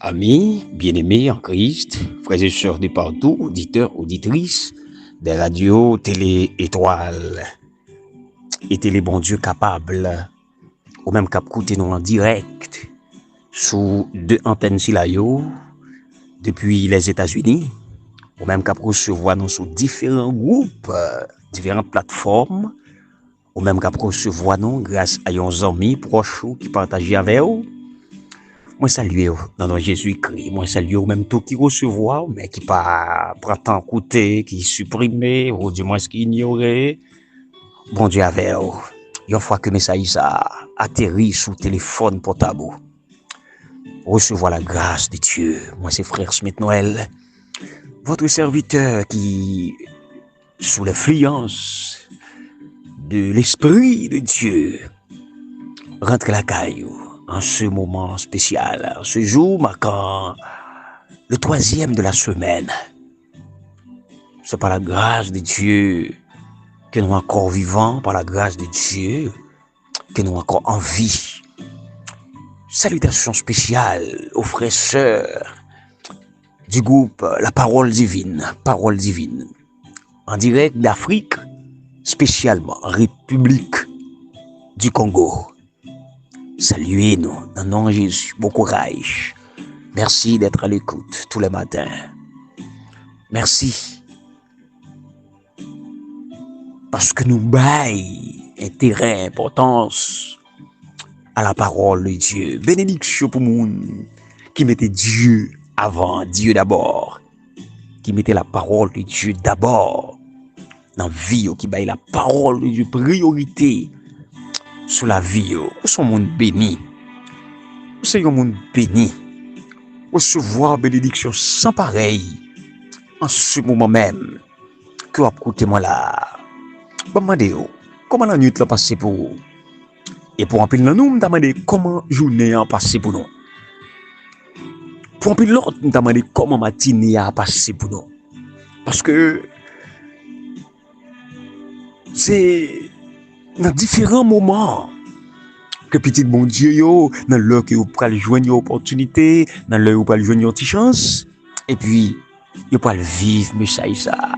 Amis, bien-aimés en Christ, frères et sœurs de partout, auditeurs, auditrices, des radios, télé étoiles et télé bon Dieu capable, ou même cap coûter nous en direct sous deux antennes silayo depuis les États-Unis, ou même cap recevoir nous sur différents groupes, différentes plateformes, ou même cap recevoir nous grâce à nos amis proches qui partagent avec vous. Moi salue dans nom Jésus-Christ, moi salue même tout qui recevoir mais qui pas prend temps écouter, qui supprimer ou du moins qui ignorer. Bon Dieu avec vous. Une fois que message ça atterrit sous téléphone portable, recevoir la grâce de Dieu. Moi c'est frère Smith Noël, votre serviteur qui sous l'influence de l'esprit de Dieu rentre la caillou en ce moment spécial, en ce jour marquant le 3e de la semaine. C'est par la grâce de Dieu que nous sommes encore vivants, par la grâce de Dieu que nous sommes encore en vie. Salutations spéciales aux frères et sœurs du groupe La Parole Divine, en direct d'Afrique, spécialement en République du Congo. Saluez-nous dans le nom de Jésus, bon courage. Merci d'être à l'écoute tous les matins. Merci. Parce que nous baillons intérêt, importance à la parole de Dieu. Bénédiction pour monde qui mettait Dieu avant, Dieu d'abord. Qui mettait la parole de Dieu d'abord dans la vie, qui baille la parole de Dieu priorité sur la vie. Nous sommes monde béni. Nous sommes un monde béni. Recevoir bénédiction sans pareil en ce moment même que vous écoutez moi là. Demandez comment la nuit a passé pour vous. Et pour un peu de nous, demandez comment la journée a passé pour nous. Pour un peu de l'autre, demandez comment la matinée a passé pour nous. Parce que c'est dans différents moments que petit bon Dieu yo, dans l'heure que vous pouvez joindre une opportunité, dans l'heure où vous pouvez joindre une petite chance, et puis vous pouvez vivre message ça,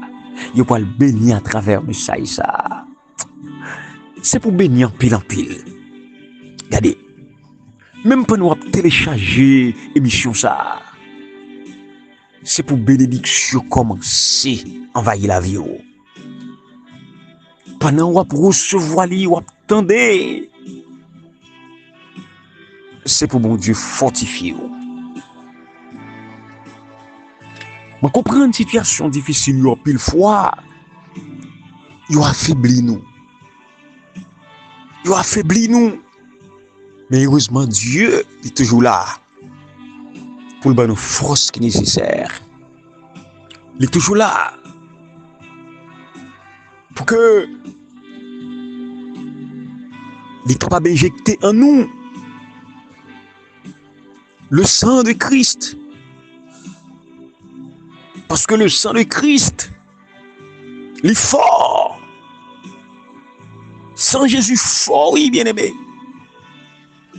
vous pouvez bénir à travers message ça. C'est pour bénir pile en pile. Regardez, même pour nous télécharger émission ça, c'est pour bénédiction commencer envahir la vie. Pendant vous recevoir li, vous attendez. C'est pour mon Dieu fortifier. Je comprends une situation difficile, pile fois, vous affaibli nous. Vous affaibli nous. Mais heureusement, Dieu est toujours là pour nous donner nos forces qui sont nécessaires. Il est toujours là pour que il est capable d'injecter en nous le sang de Christ. Parce que le sang de Christ, il est fort. Sans Jésus fort, oui, bien aimé.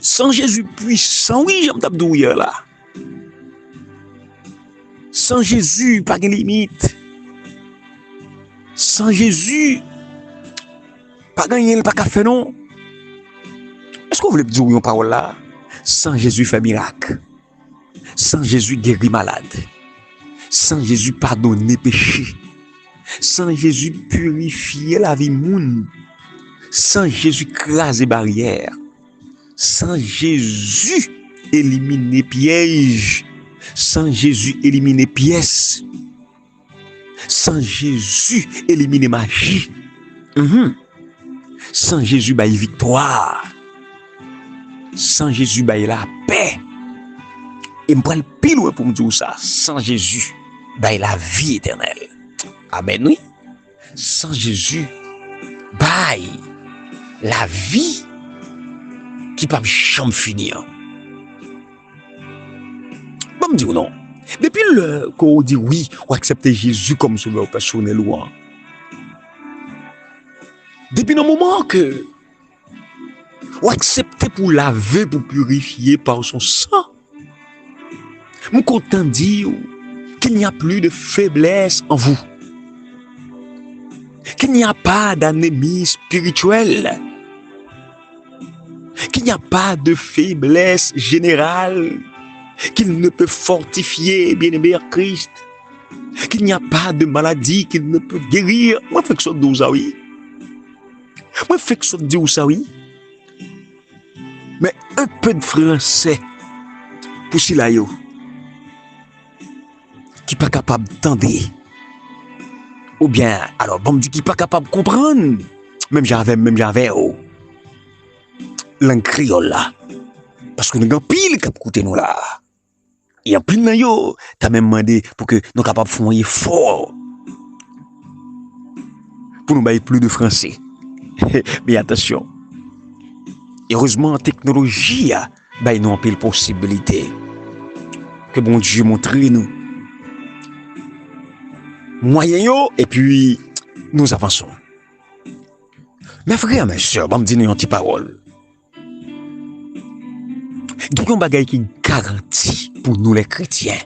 Sans Jésus puissant, oui, j'aime t'abdouiller là. Sans Jésus, pas de limite. Sans Jésus, pas gagner, pas qu'à faire non. Est-ce que vous voulez dire une parole là? Sans Jésus, fait miracle. Sans Jésus, guérit malade. Sans Jésus, pardonner péché. Sans Jésus, purifier la vie monde. Sans Jésus, craser barrières. Sans Jésus, éliminer pièges. Sans Jésus, éliminer pièces. Sans Jésus, éliminer magie. Sans Jésus, bailler victoire. Sans Jésus, bailler la paix. Et me prend le pile pour me dire ça. Sans Jésus, bailler la vie éternelle. Amen, oui. Sans Jésus, bailler la vie qui peut jamais finir. Bon, me dire non. Depuis le qu'on dit oui, on accepte Jésus comme sauveur personnel ou depuis le moment que on accepte pour laver, pour purifier par son sang, Je suis content de dire qu'il n'y a plus de faiblesse en vous. Qu'il n'y a pas d'anémie spirituelle. Qu'il n'y a pas de faiblesse générale. Qu'il ne peut fortifier, bien-aimé Christ. Qu'il n'y a pas de maladie qu'il ne peut guérir. Moi, je fais que ça de ça, oui. Moi, je fais que ça de dire ça, oui. Mais un peu de français pour si là, yo, qui pas capable d'entendre. Ou bien, alors, bon, me dit qui pas capable de comprendre. Même j'avais, oh, langue créole là. Parce que nous avons pile qui écouter nous là. Il y a pile de yo, t'as même demandé pour que nous capables de faire un effort. Pour nous bailler plus de français. Mais attention. Heureusement, la technologie a nous en pile possibilité. Que bon Dieu montre nous. Moyen yo, et puis nous avançons. Mes frères, mes soeurs, je me dis une petite parole. Il y a un bagage qui garantit pour nous les chrétiens.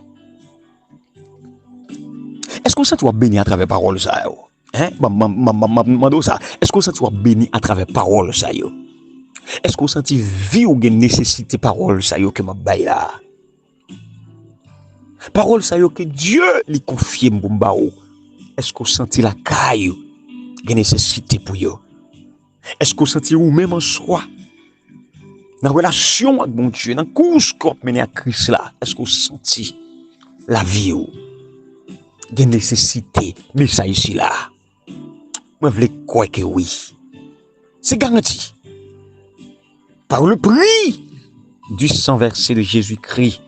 Est-ce que ça tu vas béni à travers parole ça yo? Hein? Ça. Est-ce que ça tu vas béni à travers parole ça yo? Est-ce que vous sentez vie ou une nécessité parole ça yo que m'a bail là? Parole ça yo que Dieu lui confie m'bomba ou. Est-ce que vous sentez la caille une nécessité pour yo? Est-ce que vous sentez ou même en soi? Dans la relation avec mon Dieu, dans le course qu'on mené à Christ là, est-ce que vous sentez la vie ou une nécessité mais ça ici là? Moi je veux croire que oui. C'est garanti. Par le prix du sang versé de Jésus-Christ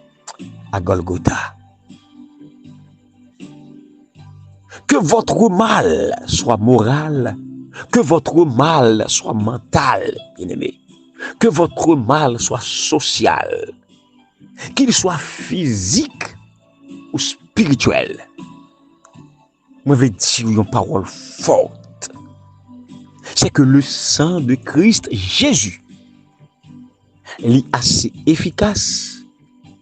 à Golgotha. Que votre mal soit moral, que votre mal soit mental, bien-aimé, que votre mal soit social, qu'il soit physique ou spirituel. Moi, je vais dire une parole forte. C'est que le sang de Christ Jésus est assez efficace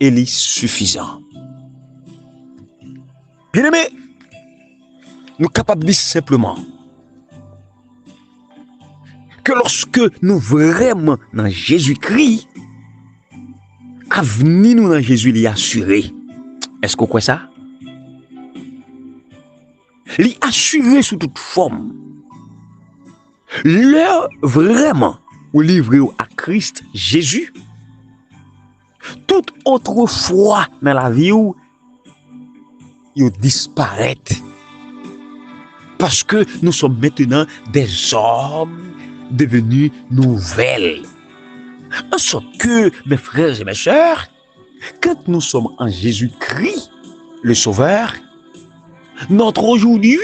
et est suffisant. Bien-aimé, nous sommes capables de dire simplement que lorsque nous vraiment dans Jésus-Christ, l'avenir nous dans Jésus est assuré. Est-ce que vous croyez ça? Il est assuré sous toute forme. L'heure vraiment ou livré à Christ Jésus, toute autre foi dans la vie où il disparaît. Parce que nous sommes maintenant des hommes devenus nouvelles. En sorte que, mes frères et mes sœurs, quand nous sommes en Jésus-Christ, le Sauveur, notre aujourd'hui,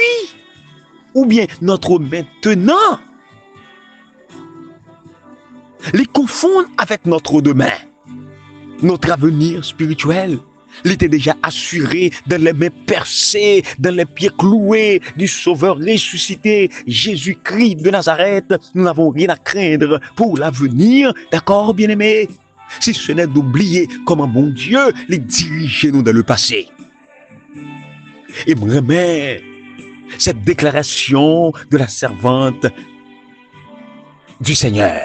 ou bien notre maintenant, les confondent avec notre demain. Notre avenir spirituel, il était déjà assuré dans les mains percées, dans les pieds cloués du Sauveur ressuscité, Jésus-Christ de Nazareth. Nous n'avons rien à craindre pour l'avenir, d'accord, bien-aimés? Si ce n'est d'oublier comment mon Dieu les dirigeait nous dans le passé. Et me remet cette déclaration de la servante du Seigneur.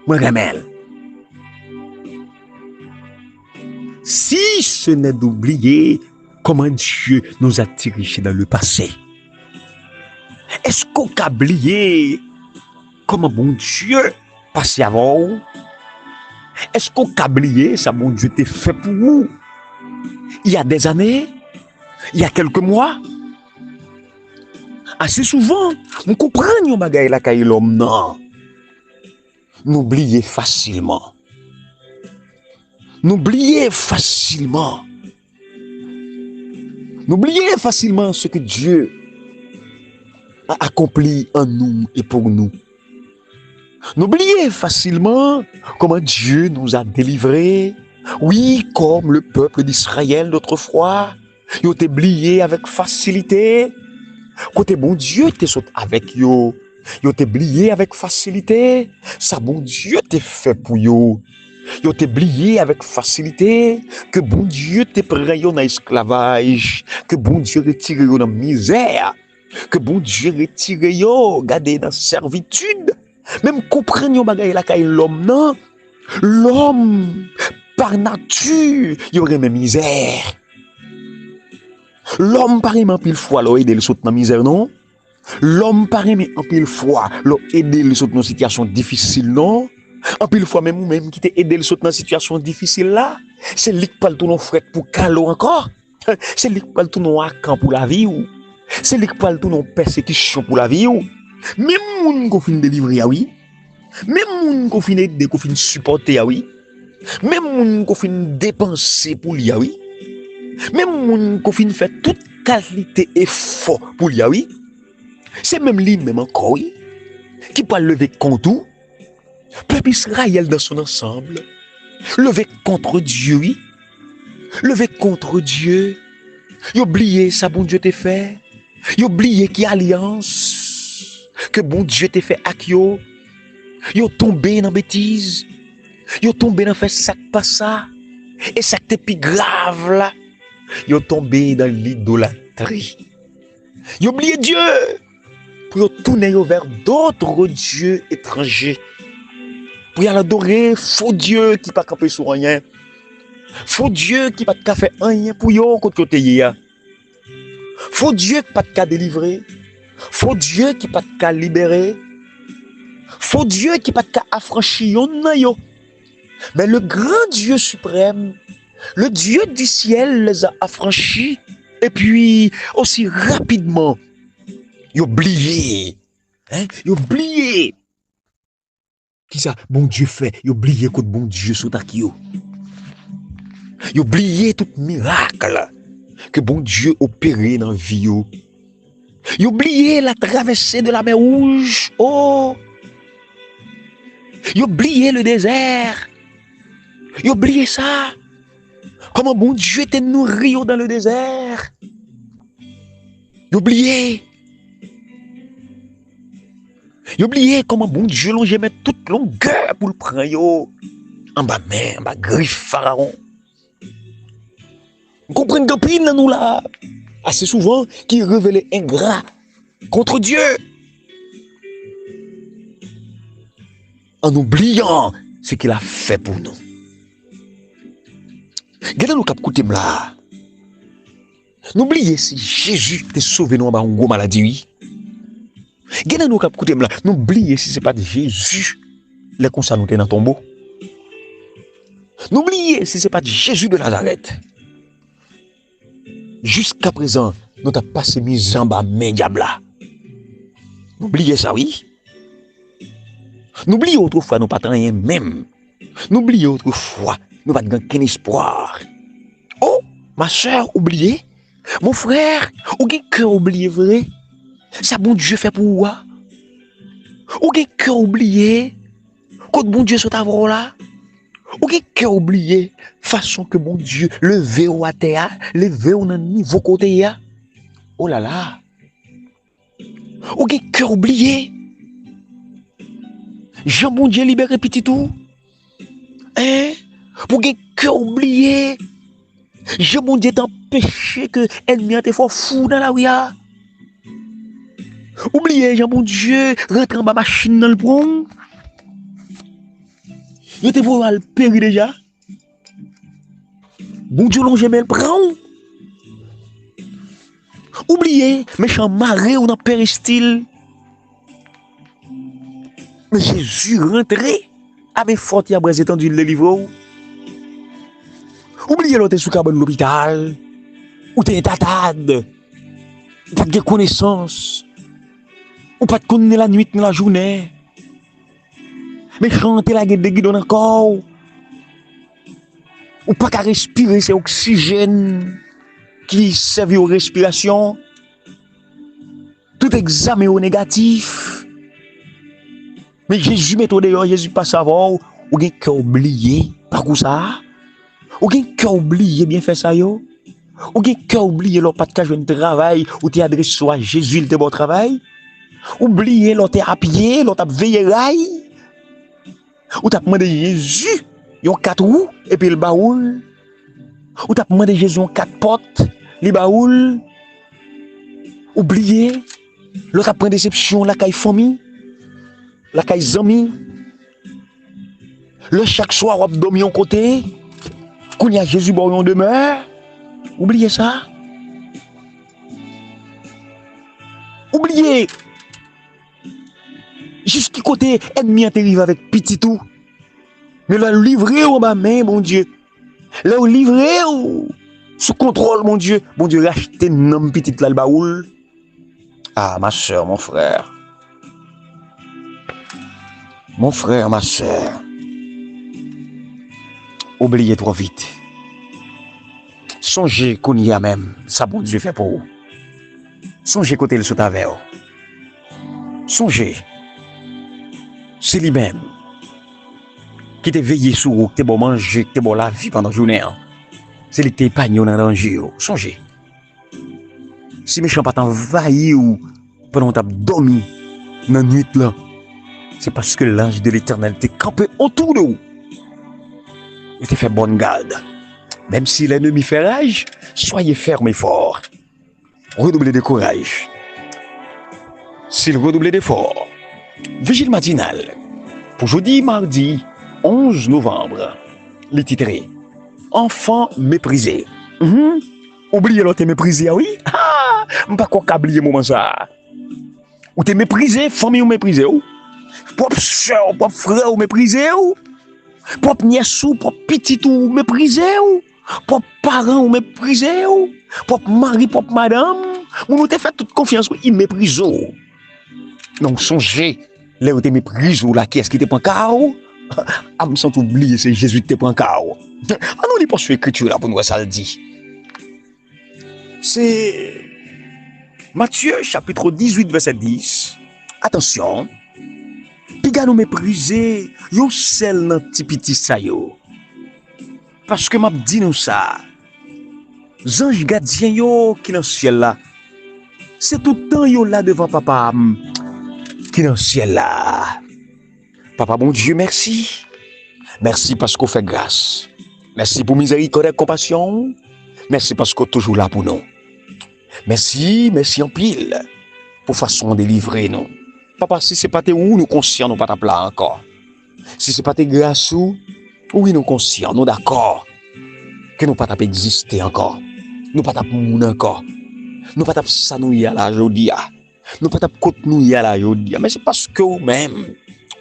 Me remet. Si ce n'est d'oublier comment Dieu nous a dirigés dans le passé. Est-ce qu'on a oublié comment mon Dieu passé avant? Est-ce qu'on a oublié ça mon Dieu t'a fait pour nous? Il y a des années, il y a quelques mois. Assez souvent, on comprend yon bagay la kay l'homme non. N'oubliez facilement. N'oubliez facilement. N'oubliez facilement ce que Dieu a accompli en nous et pour nous. N'oubliez facilement comment Dieu nous a délivrés. Oui, comme le peuple d'Israël d'autrefois, ils ont oublié avec facilité. Côté bon Dieu t'es sauté avec yo. Ils ont oublié avec facilité. Ça bon Dieu t'es fait pour yo. Yo t'oublié avec facilité que bon Dieu te prend dans esclavage, que bon Dieu retire yo dans misère, que bon Dieu retire yo garder dans servitude. Même comprendre yo bagay la kay l'homme non, l'homme par nature, yo remet misère. L'homme par en pile fois lo aider le saute dans misère non. L'homme par en pile fois lo aider le saute dans situation difficile non. En pile fois même ou même qui t'a aidé le saute dans situation difficile là, c'est lui qui parle tout nos frère pour calo encore. C'est lui qui parle tout nos accent pour la vie ou c'est lui qui parle tout nos persécutions pour la vie ou même moun qu'on fin délivrer ah oui. Même moun qu'on fin aider qu'on fin supporter ah oui. Même moun qu'on fin dépenser pour lui ah oui. Même moun qu'on fin faire toute qualité effort pour lui ah oui. C'est même lui même encore oui qui parle lever contre tout. Peuple Israël dans son ensemble, levé contre Dieu, oui. Levé contre Dieu. Il oublié ça, bon Dieu t'a fait. Il oublié qui alliance que bon Dieu t'a fait avec yo. Il tombé dans bêtise. Il tombé dans fait ça pas ça. Et ça qui est plus grave là. Il tombé dans l'idolâtrie. Il oublié Dieu pour tourner vers d'autres dieux étrangers. Pour y aller adorer faux Dieu qui pas camper sur rien. Faux Dieu qui pas de faire rien pour yo côté ya. Faux Dieu qui pas de délivrer. Faux Dieu qui pas de libérer. Faux Dieu qui pas de affranchir yo. Mais le grand Dieu suprême, le Dieu du ciel les a affranchis et puis aussi rapidement ils oublié. Hein? Ils oublié. Qui ça? Bon Dieu fait. Il oublié que bon Dieu sont à qui. Il oublié tout miracle que bon Dieu opéré dans la vie. Il oublié la traversée de la mer Rouge. Oh! Il oublié le désert. Il oublié ça. Comment bon Dieu était nourri dans le désert. Il oublié. Il oublié comment bon Dieu l'on jamais toute longueur pour le prendre en bas main, en bas griffe pharaon. Vous comprenez que pile nous là assez souvent qui révèle ingrat contre Dieu en oubliant ce qu'il a fait pour nous. Regardez nous cap écouter là. N'oubliez si Jésus t'a sauvé nous en bas une grosse maladie oui. Gardez nous cap écouter là, n'oubliez si c'est pas de Jésus les comme ça nous dans tombeau. N'oubliez si c'est pas de Jésus de Nazareth. Jusqu'à présent, nous t'as passé mis en bas main diable. N'oubliez ça oui. N'oubliez autrefois nous pas rien même. N'oubliez autrefois nous pas aucun espoir. Oh, ma soeur, oubliez. Mon frère, ou gen cœur oublié vrai. Ça bon Dieu fait pour moi. Ou gen cœur oublié. Quand bon Dieu soit avant là. Ou gen cœur oublié façon que bon Dieu levé au à terre, levé au niveau côté ya. Oh là là. Ou gen cœur oublié. Jean bon Dieu libéré petit tout. Hein? Pour gen cœur oublié. Jean bon Dieu t'empêcher que ennemi a te fort fou dans la rue. Oubliez, Jean bon Dieu, rentre en bas machine dans le pont. Vous te voyez le péri déjà. Bon Dieu, l'on jamais le prend. Oubliez, méchant maré ou dans péristyle. Mais Jésus rentré avec fort et après étendu le livre. Oubliez l'autre sous cabane de l'hôpital. Ou t'es tatade. Pas de connaissance. Ou pas de connaître la nuit dans la journée. Mais chanter la gueule de guidon encore. Ou pas qu'à respirer c'est oxygène qui servent aux respiration. Tout examen au négatif. Mais Jésus met au dehors, Jésus passe avant. Ou gen cœur oublié, par quoi ça? Ou gen cœur oublié bien fait ça yo? Ou gen cœur oublié l'on pas de cas de travail ou t'es adressé à Jésus il te bon travail? Oublié l'on t'es à pied, l'on t'a veillé rail? Ou t'as demandé Jésus Yon 4 roues, et puis le baoul. Ou t'as demandé Jésus en 4 portes, les baoul. Oublié. L'autre a pris déception, la caille famille, la caille zami. Le chaque soir, on a dormi en côté. Quand il y a Jésus, on demeure. Oubliez ça. Oubliez. Jusqu'à côté, ennemi arrive avec petit tout. Mais là, livré au ma main, mon Dieu. Là, livré sous contrôle, mon Dieu. Mon Dieu, racheter un homme petit là, le baoul. Ah, ma soeur, mon frère. Mon frère, ma soeur. Oubliez trop vite. Songez qu'on y a même, ça bon Dieu fait pour vous. Songez côté le sous avec vous. Songez. C'est lui-même qui t'a veillé sur vous, qui t'a bon manger, qui t'a bon la vie pendant la journée. C'est lui qui t'a épargné dans le danger. Songez. Si méchant pas t'envahir ou pendant t'as dormi dans la nuit là, c'est parce que l'ange de l'éternel t'est campé autour de vous. Il t'a fait bonne garde. Même si l'ennemi fait rage, soyez ferme et fort. Redoublez de courage. S'il redoublez d'efforts. Vigile matinale. Pour jeudi, mardi, 11 novembre. Les titrés. Enfant méprisé. Oubliez l'autre méprisé, oui? Ah! M'pas quoi qu'oublier moment ça. Ou t'es méprisé, famille ou méprisé, ou? Propre soeur, propre frère ou méprisé, ou? Propre nièce ou propre petit ou méprisé, ou? Propre parent ou méprisé, ou? Propre mari, propre madame. Ou nous t'es fait toute confiance, ou il méprise, ou? Donc songez, là où t'es méprisé, ou là, qui est-ce qui te prend cao? Ah, me sens oublier, c'est Jésus qui te prend cao. Ah non, il n'est pas sur l'écriture là pour nous, ça le dit. C'est Matthieu chapitre 18 verset 10. Attention. Piga nous mépriser, yon sel nan ti petit sa yo. Parce que m'a dit nous ça. Ange gardien yo qui dans ciel là. C'est tout le temps yo là devant papa qui dans ciel là. Papa bon Dieu, merci. Merci parce qu'on fait grâce. Merci pour miséricorde et compassion. Merci parce qu'on est toujours là pour nous. Merci en pile pour façon de délivrer nous. Papa, si c'est pas tes où nous conscients, nous pas ta plat encore. Si c'est pas tes grâces ou, oui nous conscients, nous d'accord que nous pas ta exister encore. Nous pas ta moun encore. Nous pas ta ça nous y a la jodia. Nous pas ta côte nous y a la jodia. Mais c'est parce que vous-même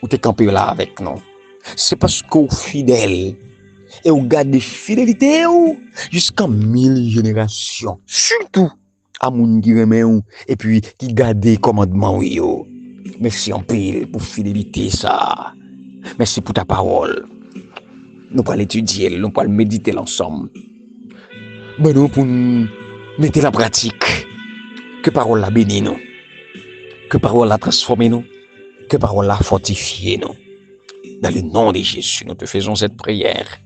ou t'es campé là avec nous. C'est parce que vous fidèle et vous gardez fidélité ou jusqu'en 1000 générations. Surtout à moun qui remet ou et puis qui garde commandement ou yo. Merci en pile pour fidélité ça. Merci pour ta parole. Nous allons l'étudier, nous allons méditer ensemble. Ben nous pour mettre la pratique. Que parole la bénit nous. Que parole la transforme nous. Que parole la fortifie nous. Dans le nom de Jésus, nous te faisons cette prière.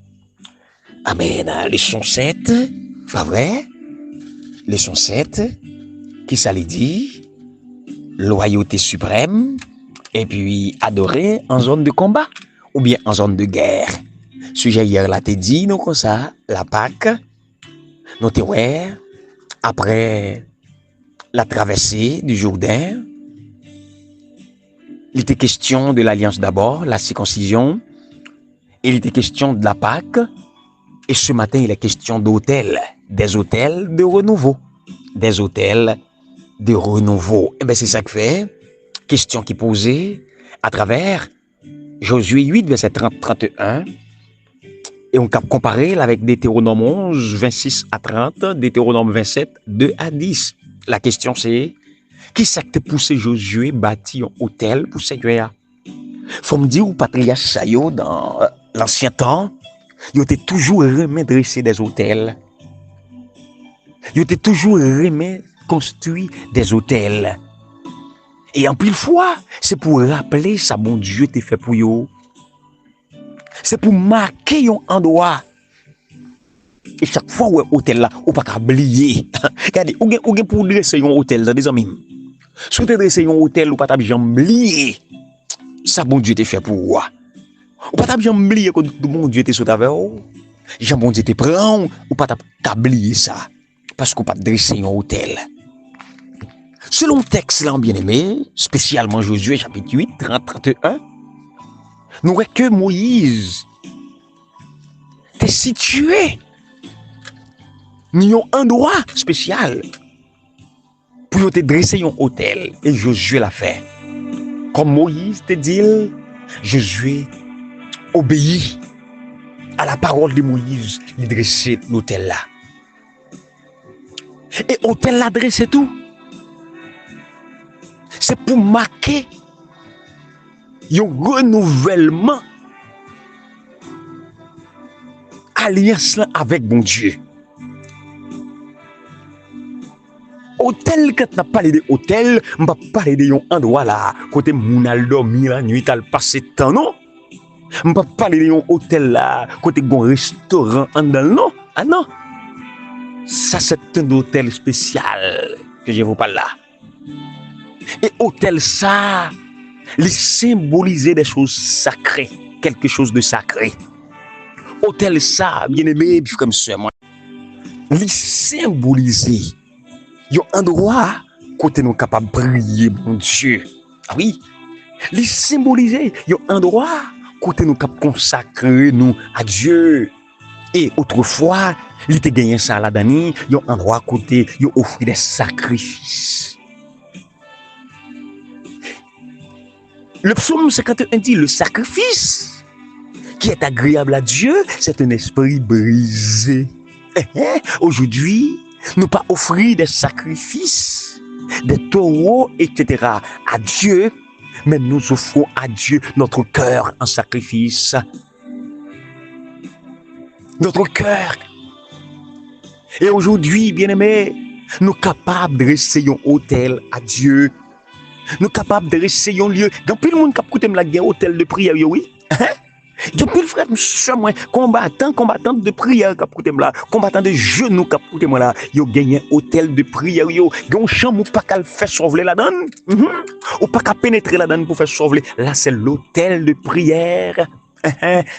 Amen. Leçon 7, pas vrai? Leçon 7, qui ça lui dit? Loyauté suprême, et puis adorer en zone de combat, ou bien en zone de guerre. Sujet hier là, t'es dit, nous comme ça, la Pâque, nous t'es ouais, après la traversée du Jourdain, il était question de l'alliance d'abord, la circoncision, il était question de la Pâque, et ce matin, il est question d'hôtels, des hôtels de renouveau, des hôtels de renouveau. Et bien, c'est ça que fait, question qui est posée à travers Josué 8, verset 30-31, et on peut comparer avec Deutéronome 11, 26 à 30, Deutéronome 27, 2 à 10. La question c'est, qui ça te pousse Josué bâtir un hôtel pour Seigneur? Faut me dire, ou patriarche Sayo, dans l'ancien temps, il était toujours remis dresser des hôtels. Il était toujours remis construit des hôtels. Et en pile fois, c'est pour rappeler ça, bon Dieu t'a fait pour yo. C'est pour marquer un endroit. Et chaque fois où hôtel là, ou pas qu'à oublier. Regardez, ou pour dresser un hôtel là, des amis. Si tu dresser un hôtel ou pas t'as jamais oublié. Ça, bon Dieu t'a fait pour moi. Ou pas jamais oublier que mon Dieu était sous ta veille. Jean bon Dieu te prend ou pas t'oublier ça. Parce qu'on pas dresser un hôtel. Selon le texte là, bien aimé, spécialement Josué chapitre 8, 30, 31, nous voyons que Moïse est situé dans un endroit spécial pour te dresser un hôtel. Et Josué l'a fait. Comme Moïse te dit, Josué obéit à la parole de Moïse, il dressait l'hôtel là. Et l'hôtel là dressé tout. C'est pour marquer un renouvellement alliance avec bon Dieu. Hôtel, quand on a parlé de hôtel, on va parler de un endroit là, côté moun al dormi la nuit, al passé temps, non? On va parler de un hôtel là, côté un restaurant en dedans, non? Ah non? Ça, c'est un hôtel spécial que je vous parle là. Et hôtel ça, il symbolisait des choses sacrées, quelque chose de sacré. Hôtel ça, bien aimé, comme ça, moi, il symbolisait un endroit côté nous capable de prier, mon Dieu. Ah oui, il symbolisait un endroit côté nous capable de consacrer nous à Dieu. Et autrefois, il était gagné ça là-dedans, un endroit côté, il offrit des sacrifices. Le psaume 51 dit, le sacrifice qui est agréable à Dieu, c'est un esprit brisé. Aujourd'hui, nous pas offrir des sacrifices, des taureaux, etc. à Dieu, mais nous offrons à Dieu notre cœur en sacrifice. Notre cœur. Et aujourd'hui, bien-aimés, nous sommes capables de dresser un hôtel à Dieu. Nous sommes capables de dresser un lieu. Dans plus le monde qui a écouté la guerre, hôtel de prière, oui. Depuis le frère, combattant de prière, combattant de genoux, là, yo gagné hôtel de prière, yo une chambre ou pas qu'à faire sauver là-dedans, ou pas qu'à pénétrer là-dedans pour faire sauver. Là, c'est l'hôtel de prière.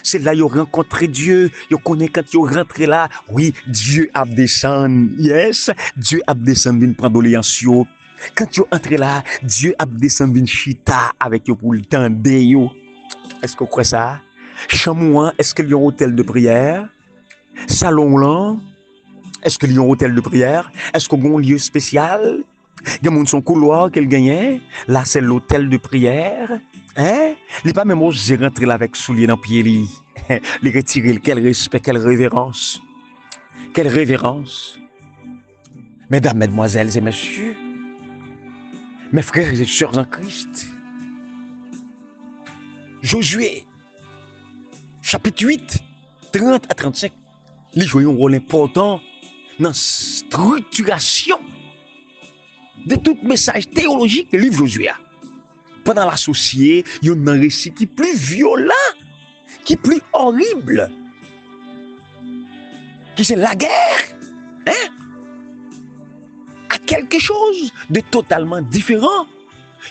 C'est là yo rencontré Dieu, yo connaît quand yo rentré là, oui, Dieu a descendu, yes, Dieu a descendu prendre doléance yo. Quand yo entré là, Dieu a descendu chita avec yo pour le temps de yo. Est-ce que vous croyez ça? Chamouin, est-ce qu'il y a un hôtel de prière? Salon là, est-ce qu'il y a un hôtel de prière? Est-ce qu'il y a un lieu spécial? Il y a son couloir qu'elle gagnait. Là, c'est l'hôtel de prière. Hein? Il n'est pas même osé rentrer là avec souliers dans le pied. Il retirer. Quel respect, quelle révérence. Quelle révérence. Mesdames, mesdemoiselles et messieurs, mes frères et sœurs en Christ, Josué, chapitre 8, 30 à 35, il joue un rôle important dans la structuration de tout message théologique du livre Josué. Pendant l'associé, il y a un récit qui est plus violent, qui est plus horrible, qui c'est la guerre, hein? À quelque chose de totalement différent.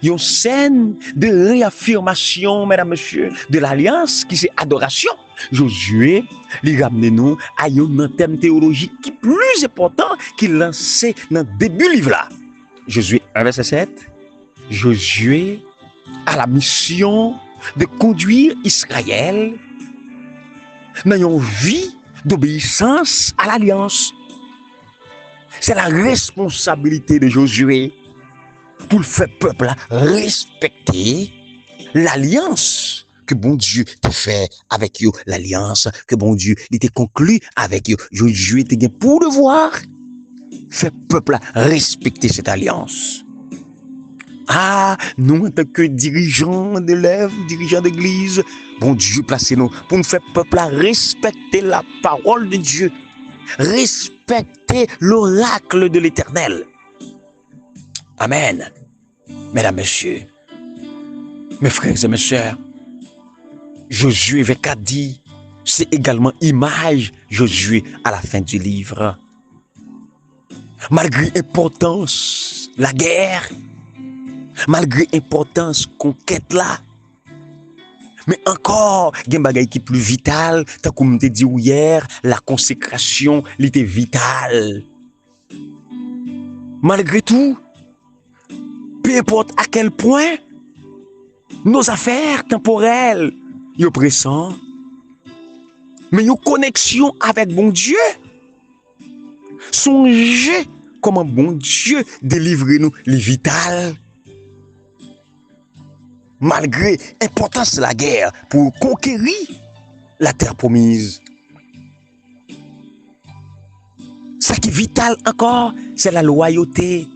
Il y a une scène de réaffirmation, mesdames, messieurs, de l'alliance qui c'est adoration. Josué, il ramène nous à un thème théologique qui est plus important qu'il lançait dans le début du livre là. Josué 1, verset 7. Josué a la mission de conduire Israël dans une vie d'obéissance à l'alliance. C'est la responsabilité de Josué pour le faire peuple respecter l'alliance que bon Dieu t'a fait avec eux, l'alliance que bon Dieu t'a conclu avec eux. Josué t'a pour devoir faire peuple respecter cette alliance. Ah, nous en tant que dirigeants d'élèves, dirigeants d'église, bon Dieu placez-nous pour nous faire peuple respecter la parole de Dieu, respecter l'oracle de l'Éternel. Amen. Mesdames, messieurs, mes frères et mes sœurs, Josué avec a dit, c'est également image Josué à la fin du livre. Malgré l'importance, la guerre, malgré l'importance conquête là, Mais encore, il y a un bagage qui est plus vital, tant qu'on te dit hier, la consécration, elle était vitale. Malgré tout, peu importe à quel point nos affaires temporelles, sont pressantes, mais une connexion avec bon Dieu. Songez comment bon Dieu délivre nous les vitales. Malgré l'importance de la guerre pour conquérir la terre promise. Ce qui est vital encore, c'est la loyauté.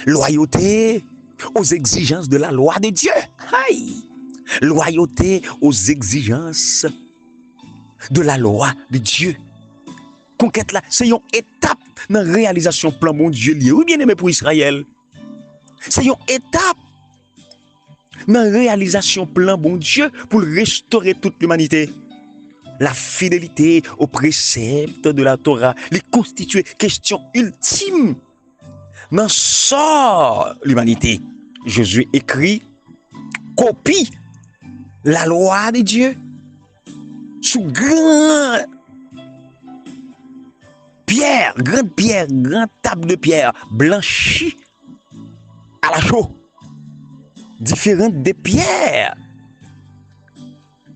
Loyauté aux exigences de la loi de Dieu. Aïe! Loyauté aux exigences de la loi de Dieu. Conquête là, c'est une étape dans la réalisation plan bon Dieu lié. Oui, bien aimé pour Israël. C'est une étape dans la réalisation plan bon Dieu pour restaurer toute l'humanité. La fidélité aux préceptes de la Torah, les constituer question ultime dans sort l'humanité. Jésus écrit, copie la loi de Dieu sous grande table de pierre blanchie à la chaux, différentes des pierres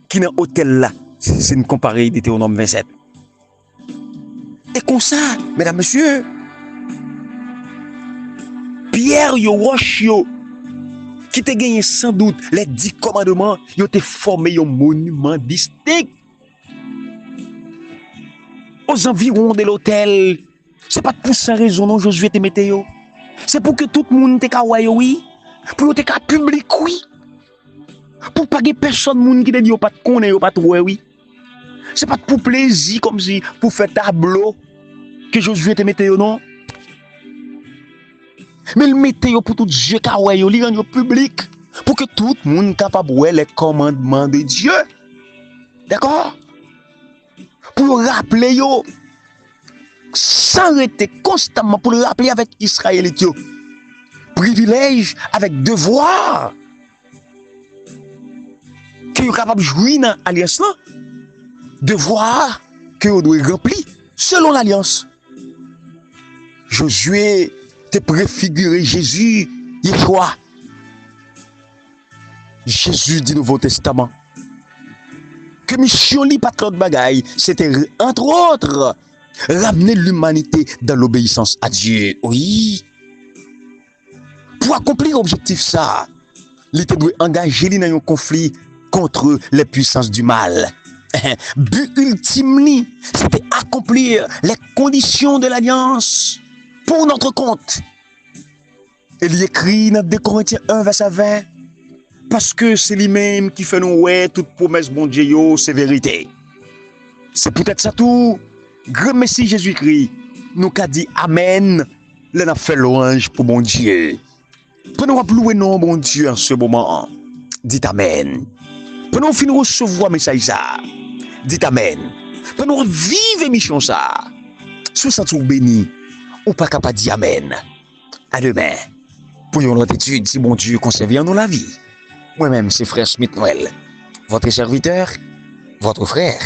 qui dans l'hôtel là. C'est une comparée d'Hétéronome 27. Et comme ça, mesdames, messieurs, pierre yo roche yo, qui te gagné sans doute les 10 commandements, yo te formé un monument distinct. Aux environs de l'hôtel, c'est pas pour ça raison non Josué te mette yo. C'est pour que tout le monde te kawaii oui, pour te ka public oui. Pour pas que personne monde qui te dit yo pas te connaît yo pas trouver oui. C'est pas pour plaisir comme si pour faire tableau que Josué te mette yo non. Mais le mette yo pour tout Dieu kawaii yo, li rend yo public pour que tout le monde capable voir les commandements de Dieu. D'accord? Pour rappeler yo s'arrêter constamment pour le rappeler avec Israélites yo. Privilège avec devoir que yo capable jouir dans alliance là. Devoir que vous devez remplir selon l'alliance. Josué te préfiguré Jésus, Yeshua. Jésus du Nouveau Testament. Que mission li pas trop de bagaille, c'était entre autres ramener l'humanité dans l'obéissance à Dieu. Oui. Pour accomplir l'objectif ça, il doit engager dans un conflit contre les puissances du mal. But ultime, c'était accomplir les conditions de l'alliance pour notre compte. Il écrit dans 2 Corinthiens 1, verset 20, parce que c'est lui-même qui fait nous ouais toute promesse bon Dieu, c'est vérité. C'est peut-être ça tout. Grand Messie Jésus-Christ nous a dit Amen. Là, on a fait louange pour mon Dieu. Prenons à louer non bon Dieu en ce moment. Dites Amen. Prenons fin recevoir message ça. Dites Amen. Prenons vivre mission ça. Sous ça tout béni. Ou pas capable de dire Amen. À demain. Pour une autre étude, si bon Dieu conserve en nous la vie. Moi-même, c'est Frère Smith Noël. Votre serviteur, votre frère.